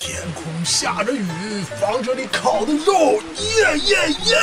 天空下着雨，房车里烤的肉，耶耶耶！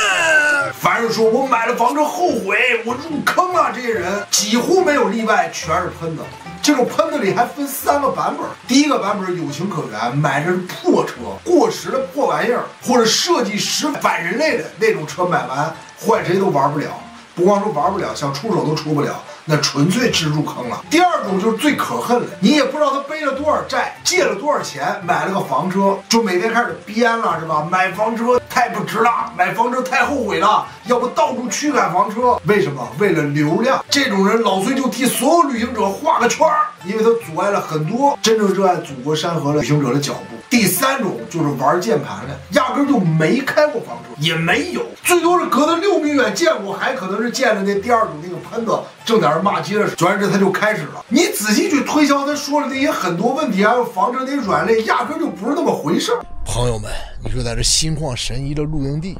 凡是说我买了房车后悔，我入坑了，这些人几乎没有例外，全是喷子。这种喷子里还分3个版本，第一个版本有情可原，买的是破车、过时的破玩意儿，或者设计师反人类的那种车，买完换谁都玩不了。不光说玩不了，想出手都出不了，那纯粹是入坑了。第二种就是最可恨了，你也不知道他背了多少债，借了多少钱，买了个房车，就每天开始编了，是吧？买房车太不值了，买房车太后悔了，要不到处驱赶房车。为什么？为了流量。这种人老崔就替所有旅行者画个圈儿，因为他阻碍了很多真正热爱祖国山河的旅行者的脚步。第3种就是玩键盘的，压根就没开过房车，也没有，最多是隔得6米远见过，还可能是见了那第2种那个喷子正在那骂街的时候，转眼之他就开始了。你仔细去推销他说的那些很多问题，还有房车那些软肋，压根就不是那么回事。朋友们，你说在这心旷神怡的露营地，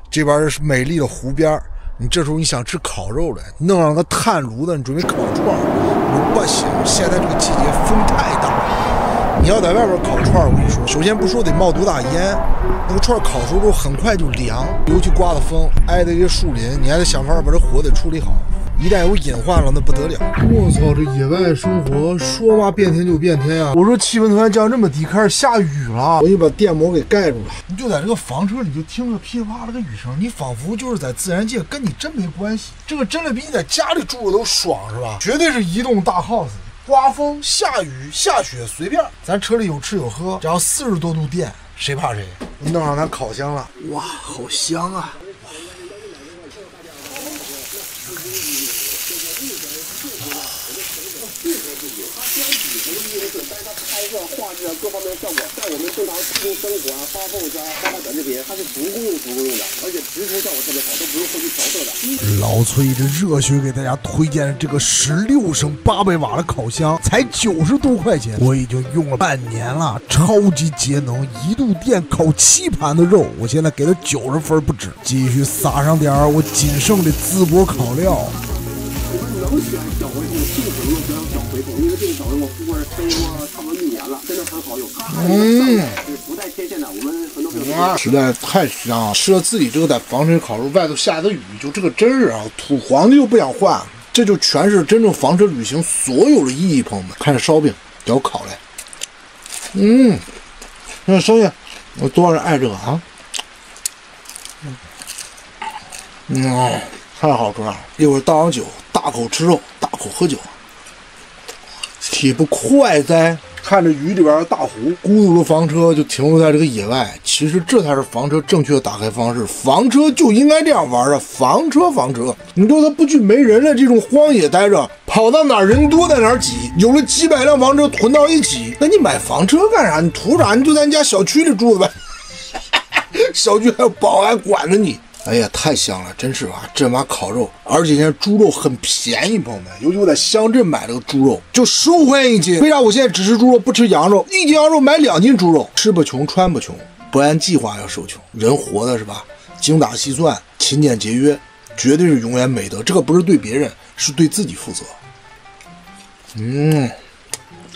这边是美丽的湖边，你这时候你想吃烤肉的，弄上个炭炉子，你准备烤串，你说不行，现在这个季节风太大。你要在外边烤串，我跟你说，首先不说得冒多大烟，那个串烤熟之后很快就凉，尤其刮的风，挨着一些树林，你还得想法把这火得处理好。一旦有隐患了，那不得了！我操，这野外生活说嘛变天就变天啊！我说气温突然降这么低，开始下雨了，我就把电膜给盖住了。你就在这个房车里就听着噼里啪啦的雨声，你仿佛就是在自然界，跟你真没关系。这个真的比你在家里住的都爽，是吧？绝对是移动大 house。刮风、下雨、下雪随便，咱车里有吃有喝，只要40多度电，谁怕谁？弄上咱烤箱了，哇，好香啊！画质啊，各方面效果，在我们正常出行生活啊，发朋友圈、发短视频，它是足够用的，而且直出效果特别好，都不用后期调色的。老崔这热血给大家推荐这个16升800瓦的烤箱，才90多块钱，我已经用了半年了，超级节能，1度电烤7盘的肉，我现在给它90分不止，继续撒上点我仅剩的淄博烤料。我们能选小回头，尽可能选小回头，因为这个小回头不过是飞过差不多1年了，真的很好用。是不带贴线的，我们很多朋友实在太香了。吃了自己这个在房车烤肉，外头下的雨，就这个真是啊，土皇帝又不想换，这就全是真正房车旅行所有的意义，朋友们。看着烧饼，给我烤来，那声音，我多少人爱这个啊？太好吃了！一会儿倒上酒，大口吃肉，大口喝酒，岂不快哉？看着雨里边的大湖，孤独的房车就停留在这个野外。其实这才是房车正确的打开方式，房车就应该这样玩啊！房车，你说它不去没人了这种荒野待着，跑到哪儿人多在哪儿挤。有了几百辆房车囤到一起，那你买房车干啥？你图啥？你就在你家小区里住呗，小区还有保安管着你。哎呀，太香了，真是啊！这把烤肉，而且现在猪肉很便宜，朋友们，尤其我在乡镇买了个猪肉，就15块钱1斤。为啥我现在只吃猪肉不吃羊肉？1斤羊肉买2斤猪肉，吃不穷穿不穷，不按计划要受穷。人活的是吧？精打细算，勤俭节约，绝对是永远美德。这个不是对别人，是对自己负责。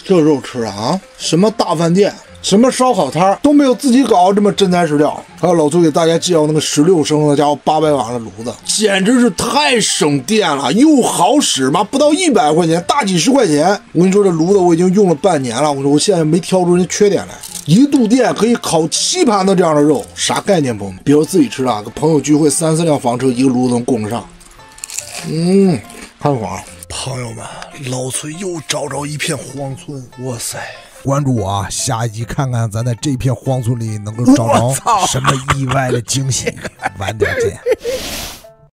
这肉吃啊，什么大饭店？什么烧烤摊都没有自己搞这么真材实料。还有老崔给大家介绍那个16升的家伙800瓦的炉子，简直是太省电了，又好使嘛，不到100块钱，大几十块钱。我跟你说，这炉子我已经用了半年了，我说我现在没挑出人家缺点来。1度电可以烤7盘的这样的肉，啥概念，朋友们？比如自己吃啊，个朋友聚会3、4辆房车，一个炉子能供得上。看会儿，朋友们，老崔又找着一片荒村，哇塞！关注我啊，下一集看看咱在这片荒村里能够找着什么意外的惊喜。晚点见。